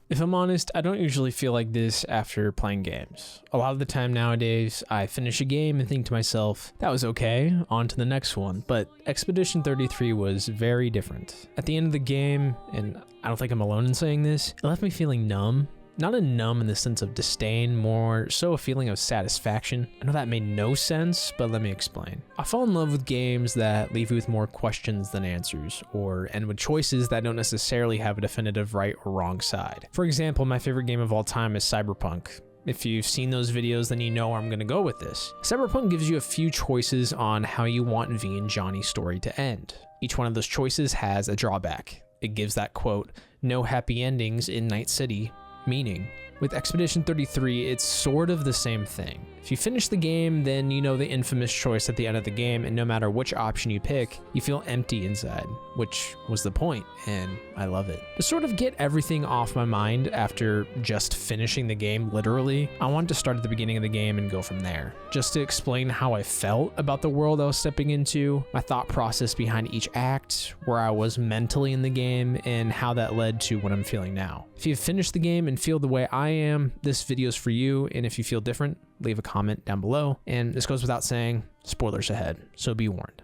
If I'm honest, I don't usually feel like this after playing games. A lot of the time nowadays, I finish a game and think to myself, that was okay, on to the next one. But Expedition 33 was very different. At the end of the game, and I don't think I'm alone in saying this, it left me feeling numb. Not a numb in the sense of disdain, more so a feeling of satisfaction. I know that made no sense, but let me explain. I fall in love with games that leave you with more questions than answers, or end with choices that don't necessarily have a definitive right or wrong side. For example, my favorite game of all time is Cyberpunk. If you've seen those videos, then you know where I'm gonna go with this. Cyberpunk gives you a few choices on how you want V and Johnny's story to end. Each one of those choices has a drawback. It gives that quote, "No happy endings in Night City," meaning. With Expedition 33, it's sort of the same thing. If you finish the game, then you know the infamous choice at the end of the game, and no matter which option you pick, you feel empty inside, which was the point, and I love it. To sort of get everything off my mind after just finishing the game, literally, I wanted to start at the beginning of the game and go from there. Just to explain how I felt about the world I was stepping into, my thought process behind each act, where I was mentally in the game, and how that led to what I'm feeling now. If you've finished the game and feel the way I am, this video is for you, and if you feel different, leave a comment down below. And this goes without saying, spoilers ahead, so be warned.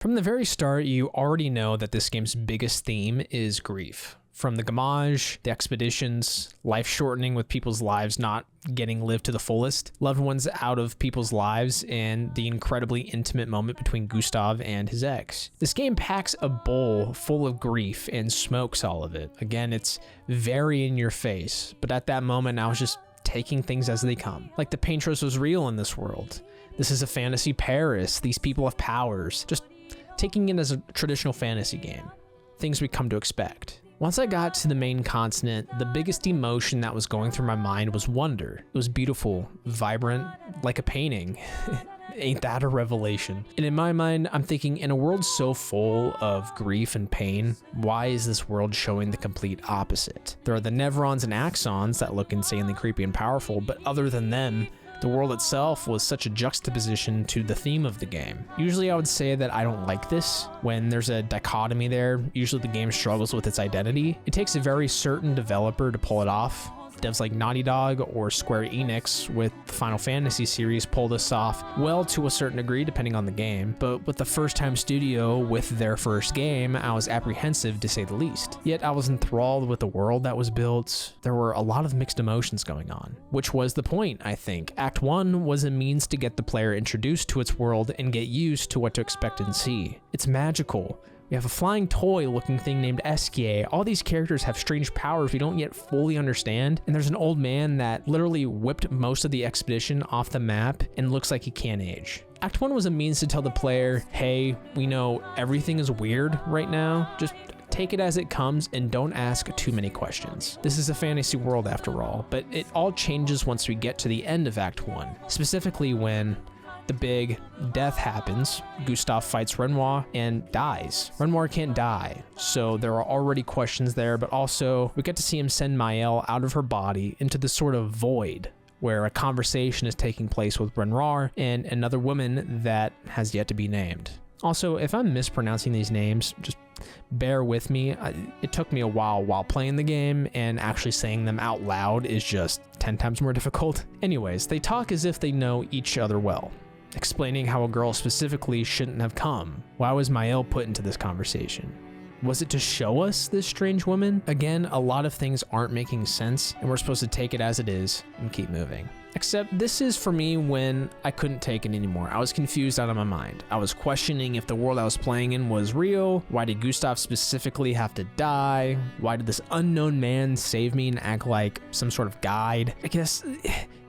From the very start, you already know that this game's biggest theme is grief. From the gamage, the expeditions, life shortening with people's lives not getting lived to the fullest, loved ones out of people's lives, and the incredibly intimate moment between Gustav and his ex. This game packs a bowl full of grief and smokes all of it. Again, it's very in your face, but at that moment I was just taking things as they come. Like the paintress was real in this world. This is a fantasy Paris. These people have powers. Just taking it as a traditional fantasy game. Things we come to expect. Once I got to the main continent, the biggest emotion that was going through my mind was wonder. It was beautiful, vibrant, like a painting. Ain't that a revelation? And in my mind, I'm thinking, in a world so full of grief and pain, why is this world showing the complete opposite? There are the Nevrons and Axons that look insanely creepy and powerful, but other than them, the world itself was such a juxtaposition to the theme of the game. Usually I would say that I don't like this. When there's a dichotomy there, usually the game struggles with its identity. It takes a very certain developer to pull it off. Devs like Naughty Dog or Square Enix with the Final Fantasy series pull this off well to a certain degree depending on the game, but with the first time studio with their first game, I was apprehensive to say the least. Yet I was enthralled with the world that was built. There were a lot of mixed emotions going on, which was the point, I think. Act 1 was a means to get the player introduced to its world and get used to what to expect and see. It's magical. We have a flying toy looking thing named Esquier. All these characters have strange powers we don't yet fully understand. And there's an old man that literally whipped most of the expedition off the map and looks like he can't age. Act 1 was a means to tell the player, hey, we know everything is weird right now. Just take it as it comes and don't ask too many questions. This is a fantasy world after all, but it all changes once we get to the end of Act 1. Specifically when the big death happens. Gustav fights Renoir and dies. Renoir can't die, so there are already questions there, but also we get to see him send Maëlle out of her body into this sort of void where a conversation is taking place with Renoir and another woman that has yet to be named. Also, if I'm mispronouncing these names, just bear with me. It took me a while playing the game, and actually saying them out loud is just 10 times more difficult. Anyways, they talk as if they know each other well, explaining how a girl specifically shouldn't have come. Why was Maëlle put into this conversation? Was it to show us this strange woman? Again, a lot of things aren't making sense, and we're supposed to take it as it is and keep moving. Except this is for me when I couldn't take it anymore. I was confused out of my mind. I was questioning if the world I was playing in was real. Why did Gustav specifically have to die? Why did this unknown man save me and act like some sort of guide? I guess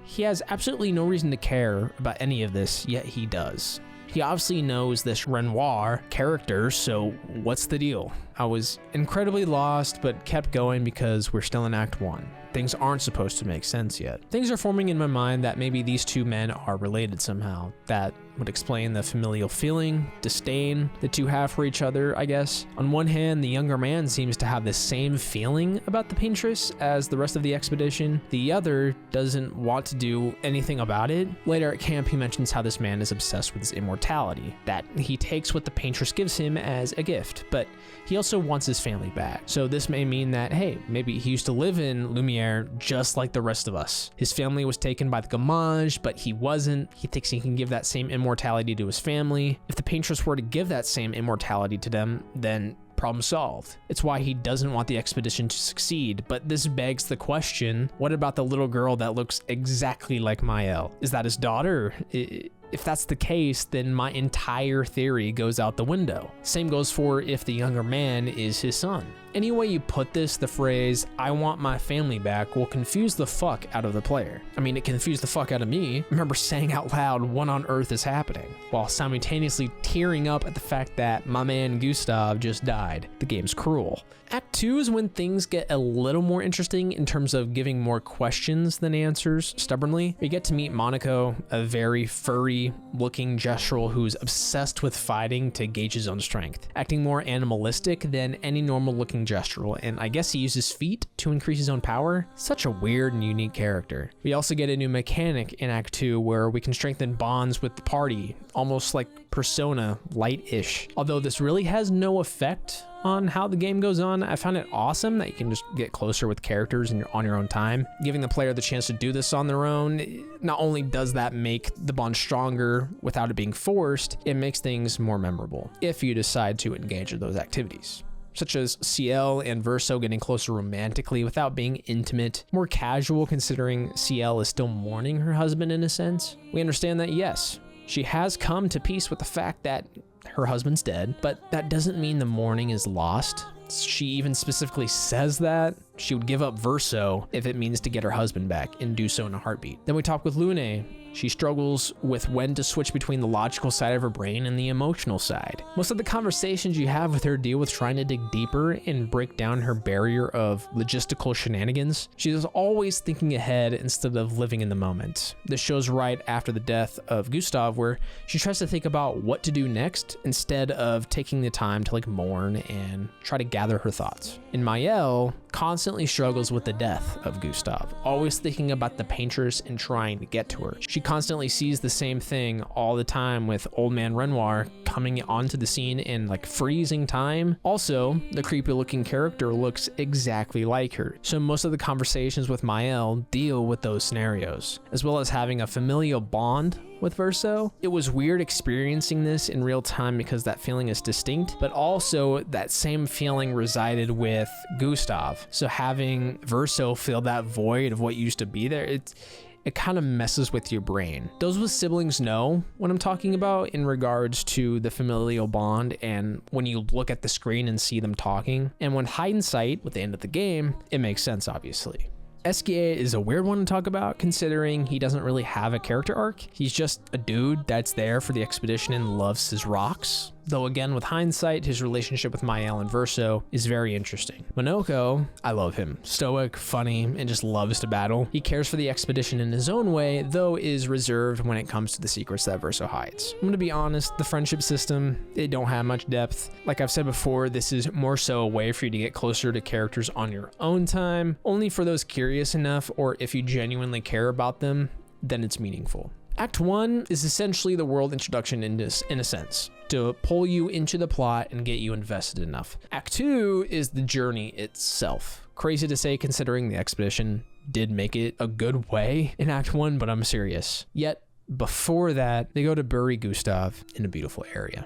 he has absolutely no reason to care about any of this, yet he does. He obviously knows this Renoir character, so what's the deal? I was incredibly lost, but kept going because we're still in Act 1. Things aren't supposed to make sense yet. Things are forming in my mind that maybe these two men are related somehow. That would explain the familial feeling, disdain the two have for each other, I guess. On one hand, the younger man seems to have the same feeling about the paintress as the rest of the expedition. The other doesn't want to do anything about it. Later at camp, he mentions how this man is obsessed with his immortality, that he takes what the paintress gives him as a gift, but he also also wants his family back. So this may mean that, hey, maybe he used to live in Lumiere just like the rest of us. His family was taken by the Gamage, but he wasn't. He thinks he can give that same immortality to his family. If the paintress were to give that same immortality to them, then problem solved. It's why he doesn't want the expedition to succeed, but this begs the question, what about the little girl that looks exactly like Mael? Is that his daughter? If that's the case, then my entire theory goes out the window. Same goes for if the younger man is his son. Any way you put this, the phrase, "I want my family back," will confuse the fuck out of the player. I mean, it confused the fuck out of me. I remember saying out loud, "What on earth is happening?" while simultaneously tearing up at the fact that my man Gustav just died. The game's cruel. Act 2 is when things get a little more interesting in terms of giving more questions than answers stubbornly. We get to meet Monaco, a very furry looking gestural who's obsessed with fighting to gauge his own strength, acting more animalistic than any normal looking gestural, and I guess he uses feet to increase his own power. Such a weird and unique character. We also get a new mechanic in Act 2 where we can strengthen bonds with the party, almost like Persona light-ish. Although this really has no effect on how the game goes on, I found it awesome that you can just get closer with characters and on your own time. Giving the player the chance to do this on their own, not only does that make the bond stronger without it being forced, it makes things more memorable if you decide to engage in those activities, such as CL and Verso getting closer romantically without being intimate, more casual considering CL is still mourning her husband in a sense. We understand that, yes, she has come to peace with the fact that her husband's dead, but that doesn't mean the mourning is lost. She even specifically says that she would give up Verso if it means to get her husband back, and do so in a heartbeat. Then we talk with Lune. She struggles with when to switch between the logical side of her brain and the emotional side. Most of the conversations you have with her deal with trying to dig deeper and break down her barrier of logistical shenanigans. She is always thinking ahead instead of living in the moment. This shows right after the death of Gustav, where she tries to think about what to do next instead of taking the time to mourn and try to gather her thoughts. And Mael constantly struggles with the death of Gustav, always thinking about the paintress and trying to get to her. She constantly sees the same thing all the time, with old man Renoir coming onto the scene in freezing time. Also, the creepy looking character looks exactly like her. So most of the conversations with Mael deal with those scenarios, as well as having a familial bond with Verso. It was weird experiencing this in real time because that feeling is distinct, but also that same feeling resided with Gustav. So having Verso fill that void of what used to be there, it kind of messes with your brain. Those with siblings know what I'm talking about in regards to the familial bond, and when you look at the screen and see them talking. And when hindsight, with the end of the game, it makes sense, obviously. Esquier is a weird one to talk about considering he doesn't really have a character arc. He's just a dude that's there for the expedition and loves his rocks. Though again, with hindsight, his relationship with Mael and Verso is very interesting. Monoko, I love him. Stoic, funny, and just loves to battle. He cares for the expedition in his own way, though is reserved when it comes to the secrets that Verso hides. I'm gonna be honest, the friendship system, it don't have much depth. Like I've said before, this is more so a way for you to get closer to characters on your own time, only for those curious enough, or if you genuinely care about them, then it's meaningful. Act 1 is essentially the world introduction in a sense, to pull you into the plot and get you invested enough. Act 2 is the journey itself. Crazy to say considering the expedition did make it a good way in Act 1, but I'm serious. Yet, before that, they go to bury Gustav in a beautiful area.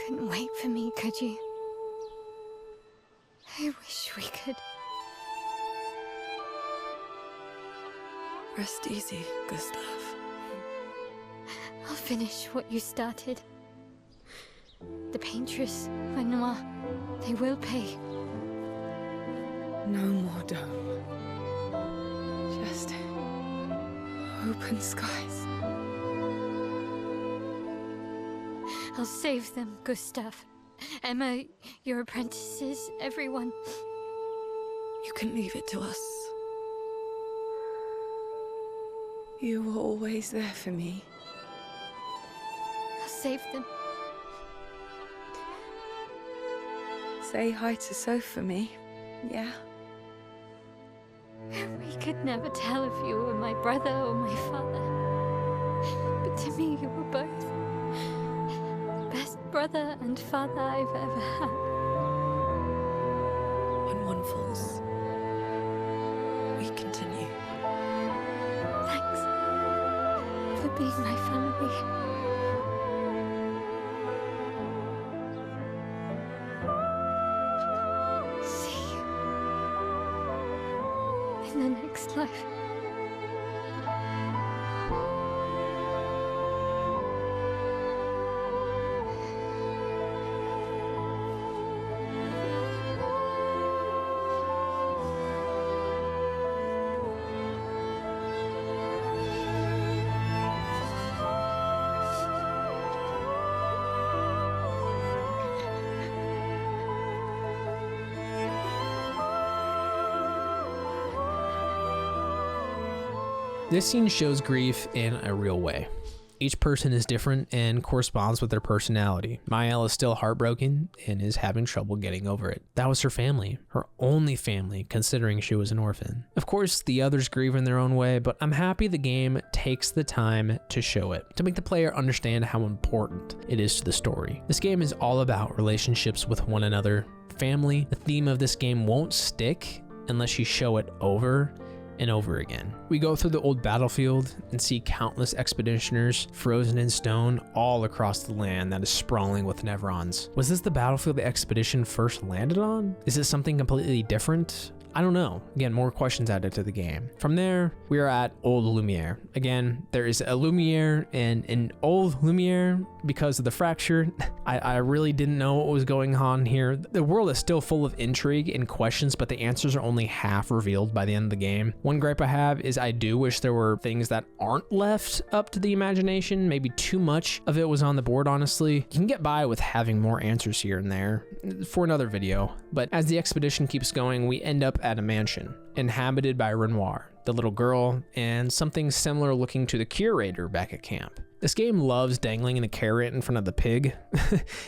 Couldn't wait for me, could you? I wish we could. Rest easy, Gustav. I'll finish what you started. The paintress, Renoir, they will pay. No more dome. Just open skies. I'll save them, Gustav. Emma, your apprentices, everyone. You can leave it to us. You were always there for me. I'll save them. Say hi to Soph for me, yeah? We could never tell if you were my brother or my father. But to me, you were both. Best brother and father I've ever had. When one falls, we continue. Thanks for being my family. See you in the next life. This scene shows grief in a real way. Each person is different and corresponds with their personality. Maëlle is still heartbroken and is having trouble getting over it. That was her family, her only family, considering she was an orphan. Of course, the others grieve in their own way, but I'm happy the game takes the time to show it, to make the player understand how important it is to the story. This game is all about relationships with one another, family. The theme of this game won't stick unless you show it over and over again. We go through the old battlefield and see countless expeditioners frozen in stone all across the land that is sprawling with Nevrons. Was this the battlefield the expedition first landed on? Is it something completely different? I don't know. Again, more questions added to the game. From there, we are at Old Lumiere. Again, there is a Lumiere and an Old Lumiere because of the fracture. I really didn't know what was going on here. The world is still full of intrigue and questions, but the answers are only half revealed by the end of the game. One gripe I have is I do wish there were things that aren't left up to the imagination. Maybe too much of it was on the board, honestly. You can get by with having more answers here and there for another video. But as the expedition keeps going, we end up at a mansion inhabited by Renoir, the little girl, and something similar looking to the curator back at camp. This game loves dangling a carrot in front of the pig.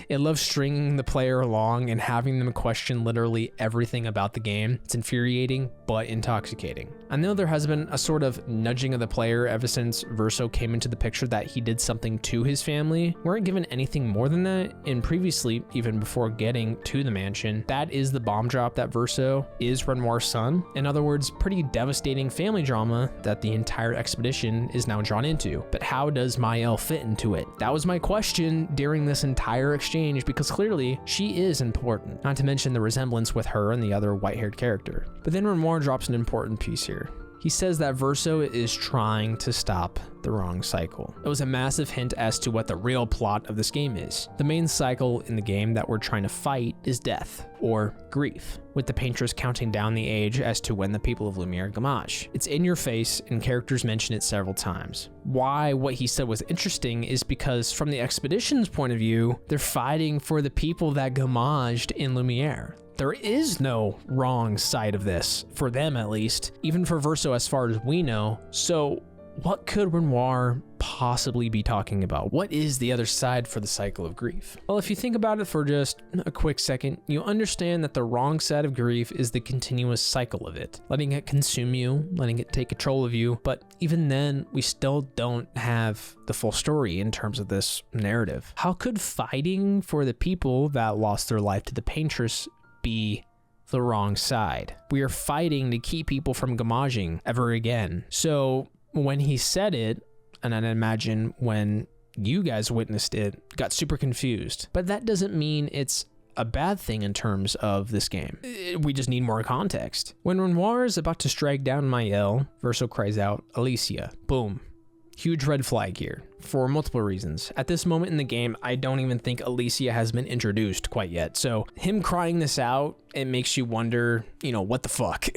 It loves stringing the player along and having them question literally everything about the game. It's infuriating, but intoxicating. I know there has been a sort of nudging of the player ever since Verso came into the picture that he did something to his family. We weren't given anything more than that, and previously, even before getting to the mansion, that is the bomb drop that Verso is Renoir's son. In other words, pretty devastating family drama that the entire expedition is now drawn into. But how does Maëlle fit into it? That was my question during this entire exchange, because clearly she is important, not to mention the resemblance with her and the other white-haired character. But then Renoir drops an important piece here. He says that Verso is trying to stop the wrong cycle. It was a massive hint as to what the real plot of this game is. The main cycle in the game that we're trying to fight is death, or grief, with the paintress counting down the age as to when the people of Lumiere Gamage. It's in your face, and characters mention it several times. Why what he said was interesting is because from the expedition's point of view, they're fighting for the people that Gamaged in Lumiere. There is no wrong side of this, for them at least, even for Verso as far as we know. So what could Renoir possibly be talking about? What is the other side for the cycle of grief? Well, if you think about it for just a quick second, you understand that the wrong side of grief is the continuous cycle of it, letting it consume you, letting it take control of you. But even then, we still don't have the full story in terms of this narrative. How could fighting for the people that lost their life to the paintress be the wrong side? We are fighting to keep people from gamaging ever again. So when he said it, and I'd imagine when you guys witnessed it, got super confused. But that doesn't mean it's a bad thing in terms of this game. We just need more context. When Renoir is about to strike down Maëlle, Verso cries out, "Alicia." Boom. Huge red flag here for multiple reasons. At this moment in the game, I don't even think Alicia has been introduced quite yet. So him crying this out, it makes you wonder, what the fuck?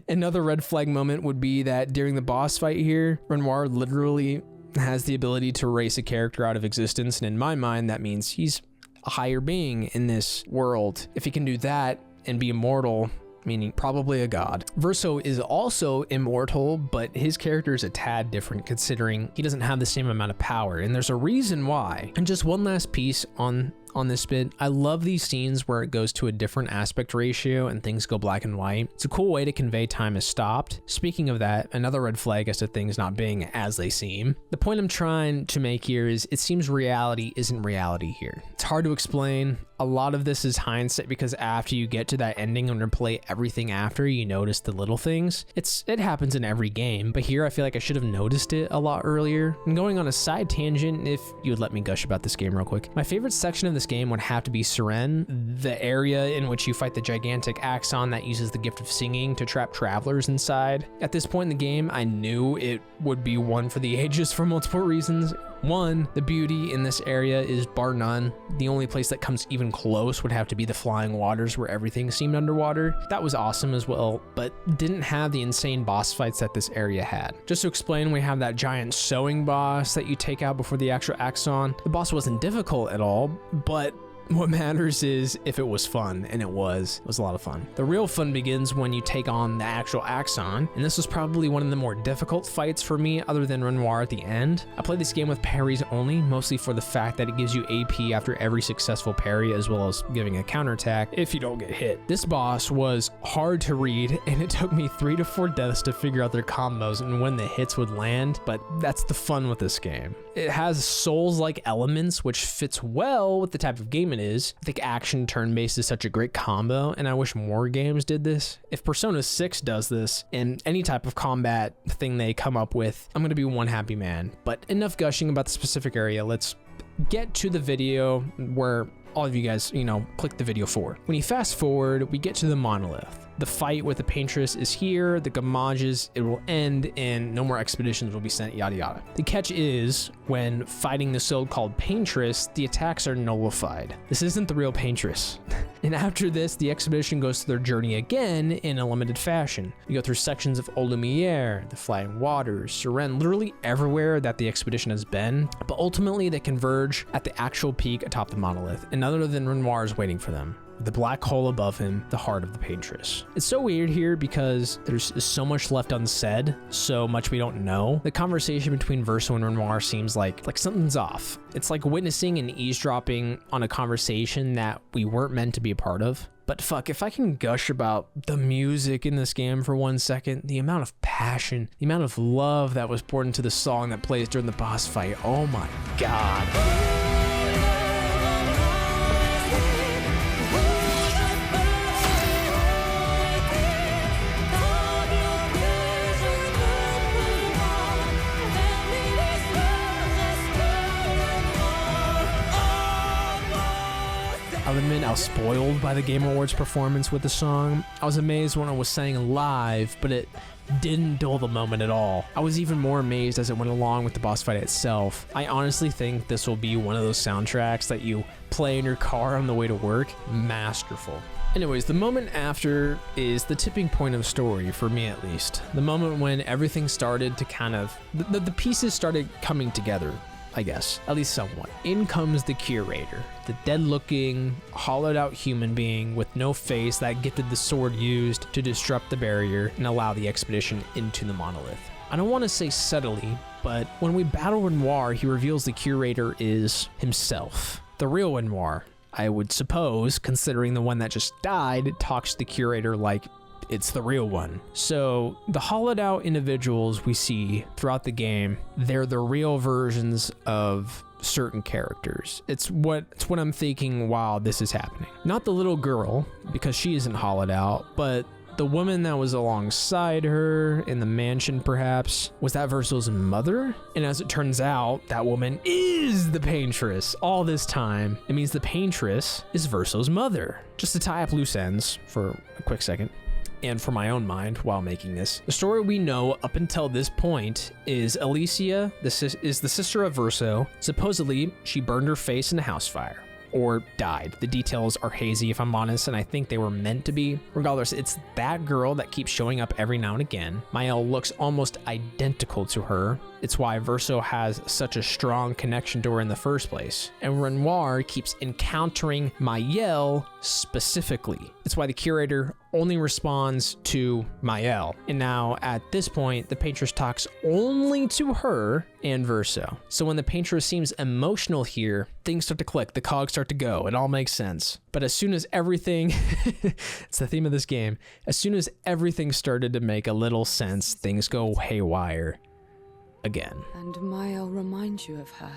Another red flag moment would be that during the boss fight here, Renoir literally has the ability to erase a character out of existence. And in my mind, that means he's a higher being in this world. If he can do that and be immortal, meaning probably a god. Verso is also immortal, but his character is a tad different considering he doesn't have the same amount of power, and there's a reason why. And just one last piece on this bit, I love these scenes where it goes to a different aspect ratio and things go black and white. It's a cool way to convey time has stopped. Speaking of that, another red flag as to things not being as they seem. The point I'm trying to make here is it seems reality isn't reality here. It's hard to explain. A lot of this is hindsight because after you get to that ending and replay everything after, you notice the little things. It happens in every game, but here I feel like I should have noticed it a lot earlier. And going on a side tangent, if you would let me gush about this game real quick, my favorite section of this game would have to be Seren, the area in which you fight the gigantic Axon that uses the gift of singing to trap travelers inside. At this point in the game, I knew it would be one for the ages for multiple reasons. One, the beauty in this area is bar none. The only place that comes even close would have to be the flying waters where everything seemed underwater. That was awesome as well, but didn't have the insane boss fights that this area had. Just to explain, we have that giant sewing boss that you take out before the actual Axon. The boss wasn't difficult at all, but what matters is if it was fun, and it was a lot of fun. The real fun begins when you take on the actual Axon, and this was probably one of the more difficult fights for me other than Renoir at the end. I played this game with parries only, mostly for the fact that it gives you AP after every successful parry as well as giving a counterattack if you don't get hit. This boss was hard to read, and it took me 3 to 4 deaths to figure out their combos and when the hits would land, but that's the fun with this game. It has Souls-like elements, which fits well with the type of game it is. I think action turn-based is such a great combo, and I wish more games did this. If Persona 6 does this, and any type of combat thing they come up with, I'm gonna be one happy man. But enough gushing about the specific area. Let's get to the video where all of you guys, click the video for. When you fast forward, we get to the monolith. The fight with the paintress is here, the gamages, it will end, and no more expeditions will be sent, yada yada. The catch is, when fighting the so-called paintress, the attacks are nullified. This isn't the real paintress. And after this, the expedition goes through their journey again in a limited fashion. You go through sections of Eau Lumiere, the Flying Waters, Seren, literally everywhere that the expedition has been, but ultimately they converge at the actual peak atop the monolith, and none other than Renoir is waiting for them. The black hole above him, the heart of the paintress. It's so weird here because there's so much left unsaid, so much we don't know. The conversation between Verso and Renoir seems like something's off. It's like witnessing and eavesdropping on a conversation that we weren't meant to be a part of. But fuck, if I can gush about the music in this game for 1 second, the amount of passion, the amount of love that was poured into the song that plays during the boss fight, oh my god. I'll admit I was spoiled by the Game Awards performance with the song. I was amazed when it was sang live, but it didn't dull the moment at all. I was even more amazed as it went along with the boss fight itself. I honestly think this will be one of those soundtracks that you play in your car on the way to work. Masterful. Anyways, the moment after is the tipping point of the story, for me at least. The moment when everything started to the pieces started coming together, I guess, at least somewhat. In comes the curator, the dead-looking, hollowed-out human being with no face that gifted the sword used to disrupt the barrier and allow the expedition into the monolith. I don't want to say subtly, but when we battle Renoir, he reveals the curator is himself. The real Renoir, I would suppose, considering the one that just died, talks to the curator like it's the real one. So the hollowed out individuals we see throughout the game, they're the real versions of certain characters. It's what I'm thinking while this is happening. Not the little girl, because she isn't hollowed out, but the woman that was alongside her in the mansion, perhaps, was that Verso's mother? And as it turns out, that woman is the paintress. All this time, it means the paintress is Verso's mother. Just to tie up loose ends for a quick second. and for my own mind while making this. The story we know up until this point is Alicia is the sister of Verso. Supposedly, she burned her face in a house fire. Or died. The details are hazy if I'm honest, and I think they were meant to be. Regardless, it's that girl that keeps showing up every now and again. Mael looks almost identical to her. It's why Verso has such a strong connection to her in the first place. And Renoir keeps encountering Mael specifically. It's why the curator only responds to Mael. And now at this point, the paintress talks only to her and Verso. So when the paintress seems emotional here, things start to click, the cogs start to go, it all makes sense. But as soon as everything, it's the theme of this game, as soon as everything started to make a little sense, things go haywire again. And Mael reminds you of her,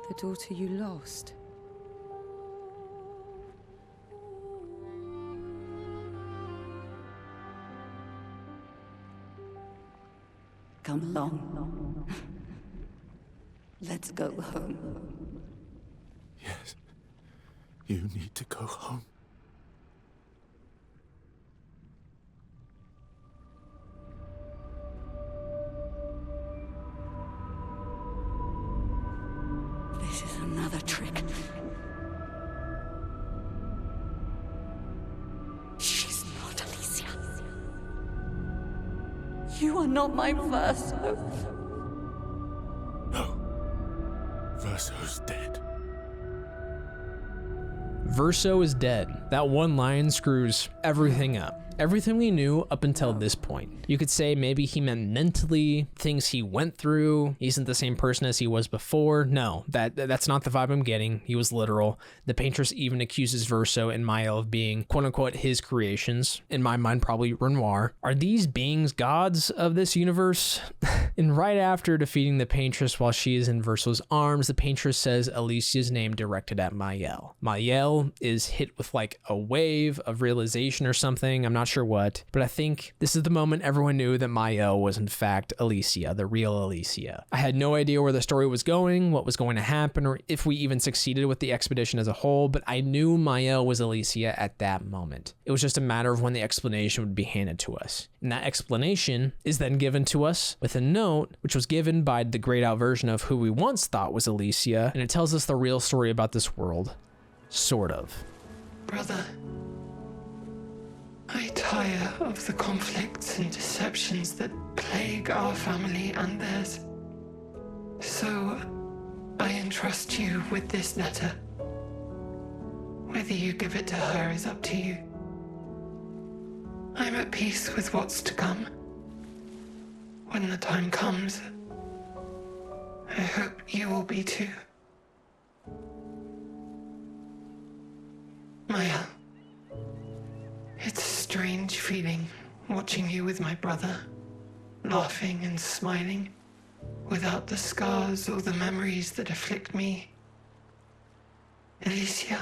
the daughter you lost. Come along. Let's go home. Yes. You need to go home. This is another trick. She's not Alicia. You are not my Verso. No. Verso's dead. Verso is dead. That one line screws everything up. Everything we knew up until this point. You could say maybe he meant mentally, things he went through. He isn't the same person as he was before. No, that's not the vibe I'm getting. He was literal. The paintress even accuses Verso and Mael of being quote unquote his creations. In my mind, probably Renoir. Are these beings gods of this universe? And right after defeating the paintress while she is in Verso's arms, the paintress says Alicia's name directed at Mael. Mael is hit with like a wave of realization or something. I'm not sure what, but I think this is the moment everyone knew that Mael was in fact Alicia, the real Alicia. I had no idea where the story was going, what was going to happen, or if we even succeeded with the expedition as a whole, but I knew Mael was Alicia at that moment. It was just a matter of when the explanation would be handed to us. And that explanation is then given to us with a note, which was given by the grayed out version of who we once thought was Alicia, and it tells us the real story about this world. Sort of. Brother, I tire of the conflicts and deceptions that plague our family and theirs. So, I entrust you with this letter. Whether you give it to her is up to you. I'm at peace with what's to come. When the time comes, I hope you will be too. Mael. It's a strange feeling watching you with my brother, laughing and smiling, without the scars or the memories that afflict me. Alicia,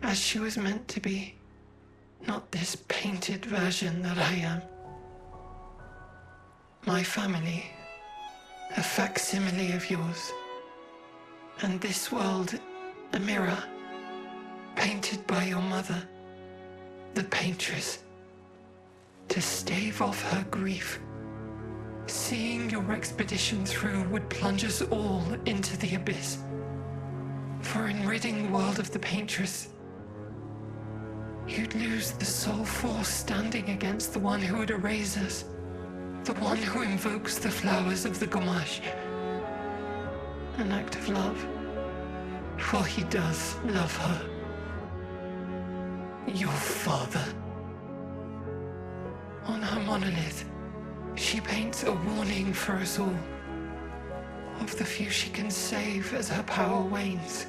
as she was meant to be, not this painted version that I am. My family, a facsimile of yours, and this world, a mirror, painted by your mother, the paintress, to stave off her grief. Seeing your expedition through would plunge us all into the abyss. For in ridding the world of the paintress, you'd lose the sole force standing against the one who would erase us, the one who invokes the flowers of the gommage. An act of love, for he does love her. Your father. On her monolith, she paints a warning for us all, of the few she can save as her power wanes.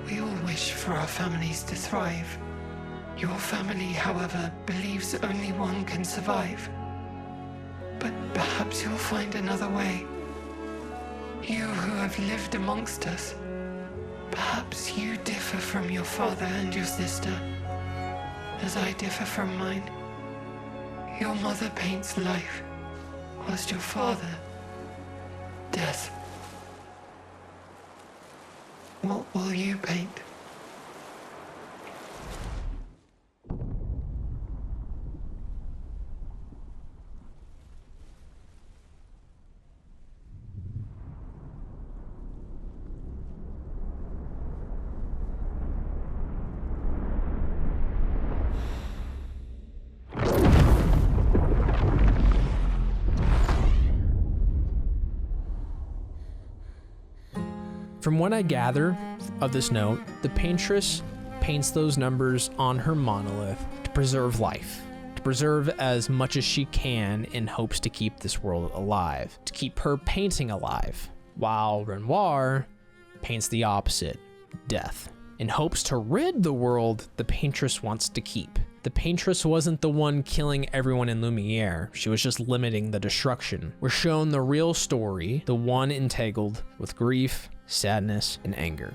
We all wish for our families to thrive. Your family, however, believes only one can survive. But perhaps you'll find another way. You who have lived amongst us, perhaps you differ from your father and your sister, as I differ from mine. Your mother paints life, whilst your father, death. What will you paint? From what I gather of this note, the paintress paints those numbers on her monolith to preserve life, to preserve as much as she can in hopes to keep this world alive, to keep her painting alive, while Renoir paints the opposite, death, in hopes to rid the world the paintress wants to keep. The paintress wasn't the one killing everyone in Lumiere, she was just limiting the destruction. We're shown the real story, the one entangled with grief, sadness, and anger.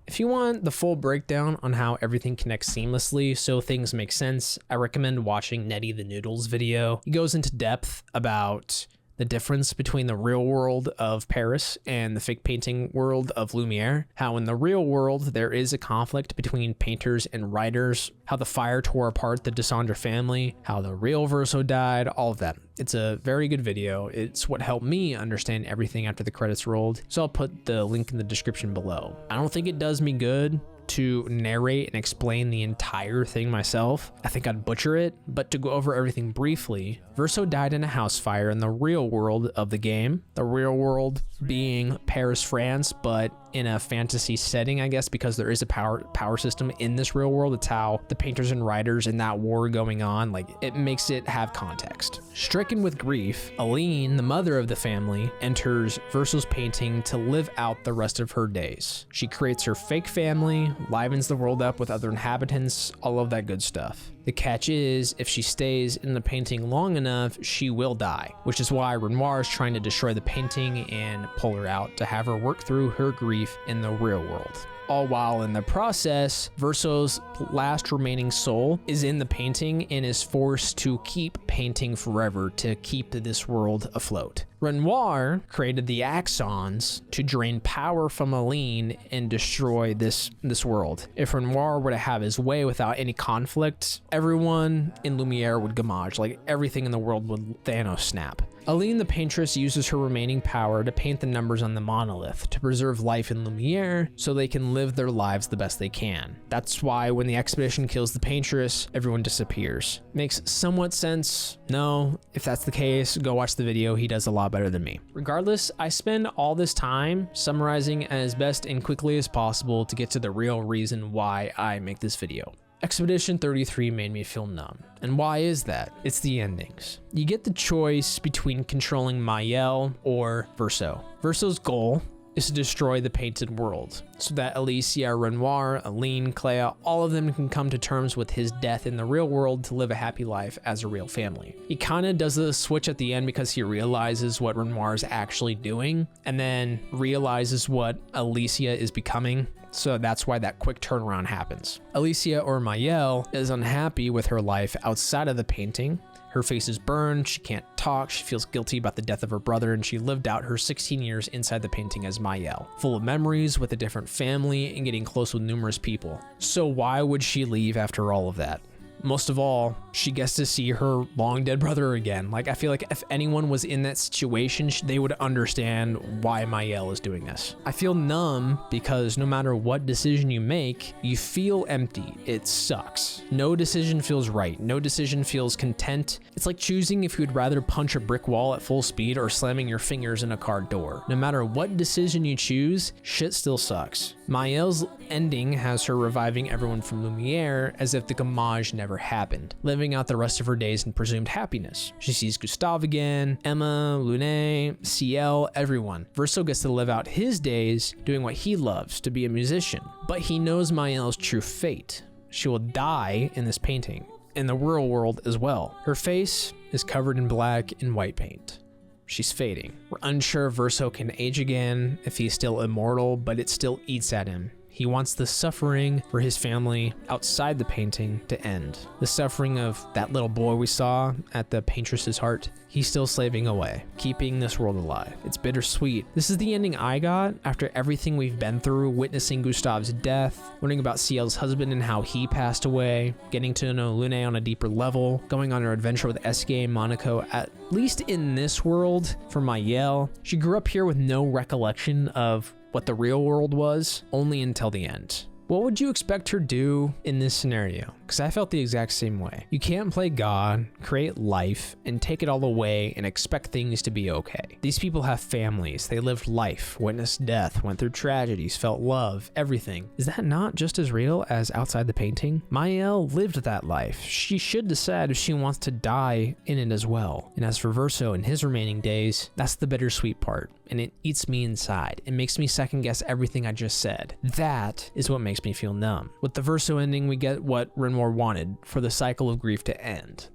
If you want the full breakdown on how everything connects seamlessly so things make sense, I recommend watching Nettie the Noodles video. He goes into depth about the difference between the real world of Paris and the fake painting world of Lumiere, how in the real world there is a conflict between painters and writers, how the fire tore apart the Descendre family, how the real Verso died, all of that. It's a very good video. It's what helped me understand everything after the credits rolled, so I'll put the link in the description below. I don't think it does me good to narrate and explain the entire thing myself. I think I'd butcher it, but to go over everything briefly, Verso died in a house fire in the real world of the game. The real world being Paris, France, but in a fantasy setting, I guess, because there is a power system in this real world. It's how the painters and writers in that war going on, like, it makes it have context. Stricken with grief, Aline, the mother of the family, enters Verso's painting to live out the rest of her days. She creates her fake family, livens the world up with other inhabitants, all of that good stuff. The catch is, if she stays in the painting long enough, she will die, which is why Renoir is trying to destroy the painting and pull her out to have her work through her grief in the real world. All while in the process, Verso's last remaining soul is in the painting and is forced to keep painting forever to keep this world afloat. Renoir created the axons to drain power from Aline and destroy this world. If Renoir were to have his way without any conflict, everyone in Lumiere would gamage, like everything in the world would Thanos snap. Aline the paintress uses her remaining power to paint the numbers on the monolith to preserve life in Lumiere so they can live their lives the best they can. That's why when the expedition kills the paintress, everyone disappears. Makes somewhat sense. No, if that's the case, go watch the video. He does a lot better than me. Regardless, I spend all this time summarizing as best and quickly as possible to get to the real reason why I make this video. Expedition 33 made me feel numb. And why is that? It's the endings. You get the choice between controlling Maëlle or Verso. Verso's goal is to destroy the painted world so that Alicia, Renoir, Aline, Clea, all of them can come to terms with his death in the real world to live a happy life as a real family. He kind of does the switch at the end because he realizes what Renoir is actually doing and then realizes what Alicia is becoming. So that's why that quick turnaround happens. Alicia, or Maëlle, is unhappy with her life outside of the painting. Her face is burned, she can't talk, she feels guilty about the death of her brother, and she lived out her 16 years inside the painting as Maëlle, full of memories with a different family and getting close with numerous people. So why would she leave after all of that? Most of all, she gets to see her long dead brother again. Like, I feel like if anyone was in that situation, they would understand why Maëlle is doing this. I feel numb because no matter what decision you make, you feel empty. It sucks. No decision feels right. No decision feels content. It's like choosing if you'd rather punch a brick wall at full speed or slamming your fingers in a car door. No matter what decision you choose, shit still sucks. Maëlle's ending has her reviving everyone from Lumiere as if the gamage never happened, living out the rest of her days in presumed happiness. She sees Gustave again, Emma, Lune, CL, everyone. Verso gets to live out his days doing what he loves, to be a musician. But he knows Maëlle's true fate. She will die in this painting, in the real world as well. Her face is covered in black and white paint. She's fading. We're unsure if Verso can age again, if he's still immortal, but it still eats at him. He wants the suffering for his family outside the painting to end. The suffering of that little boy we saw at the paintress's heart, he's still slaving away, keeping this world alive. It's bittersweet. This is the ending I got after everything we've been through, witnessing Gustave's death, learning about CL's husband and how he passed away, getting to know Lune on a deeper level, going on her adventure with Esque and Monaco, at least in this world. For Maëlle, she grew up here with no recollection of what the real world was, only until the end. What would you expect her to do in this scenario? because I felt the exact same way. You can't play God, create life, and take it all away and expect things to be okay. These people have families, they lived life, witnessed death, went through tragedies, felt love, everything. Is that not just as real as outside the painting? Mael lived that life. She should decide if she wants to die in it as well. And as for Verso in his remaining days, that's the bittersweet part, and it eats me inside. It makes me second guess everything I just said. That is what makes me feel numb. With the Verso ending, we get what Renoir wanted, for the cycle of grief to end.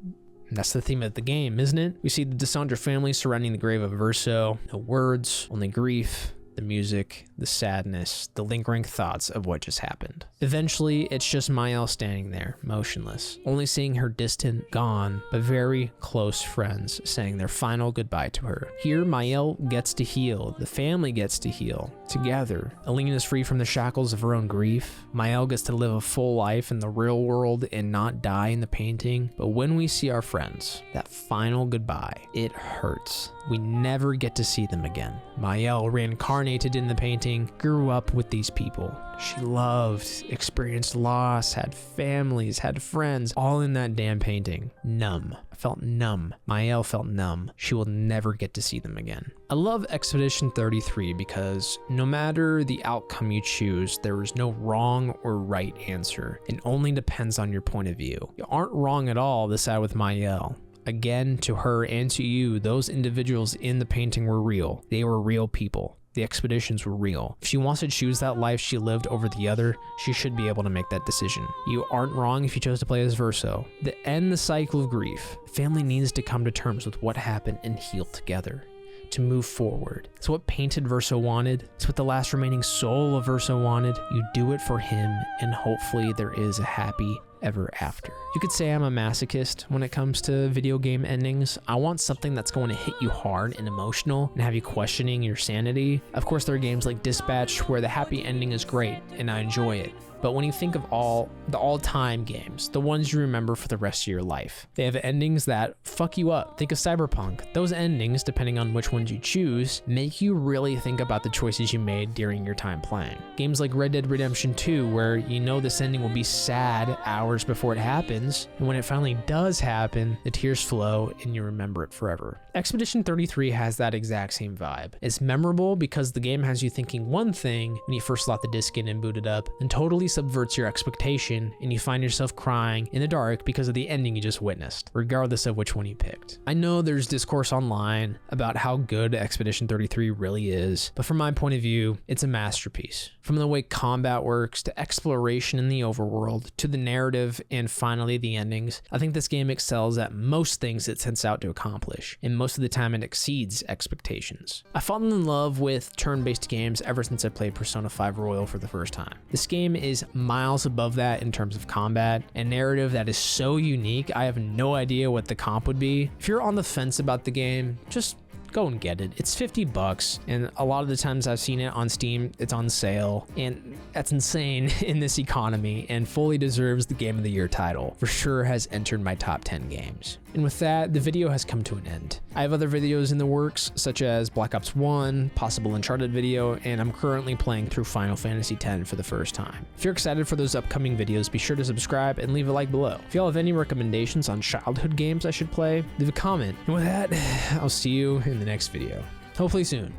That's the theme of the game, isn't it? We see the Desandra family surrounding the grave of Verso. No words, only grief, the music, the sadness, the lingering thoughts of what just happened. Eventually, it's just Mael standing there, motionless, only seeing her distant, gone, but very close friends saying their final goodbye to her. Here, Mael gets to heal, the family gets to heal, together. Aline is free from the shackles of her own grief. Mael gets to live a full life in the real world and not die in the painting. But when we see our friends, that final goodbye, it hurts. We never get to see them again. Mael, reincarnated in the painting, grew up with these people. She loved, experienced loss, had families, had friends, all in that damn painting. Numb. I felt numb. Mael felt numb. She will never get to see them again. I love Expedition 33 because no matter the outcome you choose, there is no wrong or right answer. It only depends on your point of view. You aren't wrong at all to side with Mael. Again, to her and to you, those individuals in the painting were real. They were real people. The expeditions were real. If she wants to choose that life she lived over the other, she should be able to make that decision. You aren't wrong if you chose to play as Verso. To end the cycle of grief, family needs to come to terms with what happened and heal together. To move forward. It's what Painted Verso wanted. It's what the last remaining soul of Verso wanted. You do it for him, and hopefully there is a happy ever after. You could say I'm a masochist when it comes to video game endings. I want something that's going to hit you hard and emotional and have you questioning your sanity. Of course, there are games like Dispatch where the happy ending is great and I enjoy it. But when you think of the all-time games, the ones you remember for the rest of your life, they have endings that fuck you up. Think of Cyberpunk. Those endings, depending on which ones you choose, make you really think about the choices you made during your time playing. Games like Red Dead Redemption 2, where you know this ending will be sad hours before it happens, and when it finally does happen, the tears flow and you remember it forever. Expedition 33 has that exact same vibe. It's memorable because the game has you thinking one thing when you first slot the disc in and boot it up, and totally subverts your expectation, and you find yourself crying in the dark because of the ending you just witnessed, regardless of which one you picked. I know there's discourse online about how good Expedition 33 really is, but from my point of view, it's a masterpiece. From the way combat works, to exploration in the overworld, to the narrative, and finally the endings, I think this game excels at most things it sets out to accomplish, and most of the time it exceeds expectations. I've fallen in love with turn-based games ever since I played Persona 5 Royal for the first time. This game is miles above that in terms of combat and narrative that is so unique. I have no idea what the comp would be. If you're on the fence about the game, just go and get it. It's $50, and a lot of the times I've seen it on Steam, it's on sale, and that's insane in this economy, and fully deserves the Game of the Year title. For sure has entered my top 10 games. And with that, the video has come to an end. I have other videos in the works, such as Black Ops 1, possible Uncharted video, and I'm currently playing through Final Fantasy X for the first time. If you're excited for those upcoming videos, be sure to subscribe and leave a like below. If y'all have any recommendations on childhood games I should play, leave a comment. And with that, I'll see you in the next video. Hopefully soon.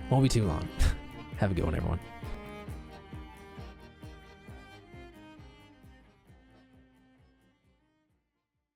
Won't be too long. Have a good one, everyone.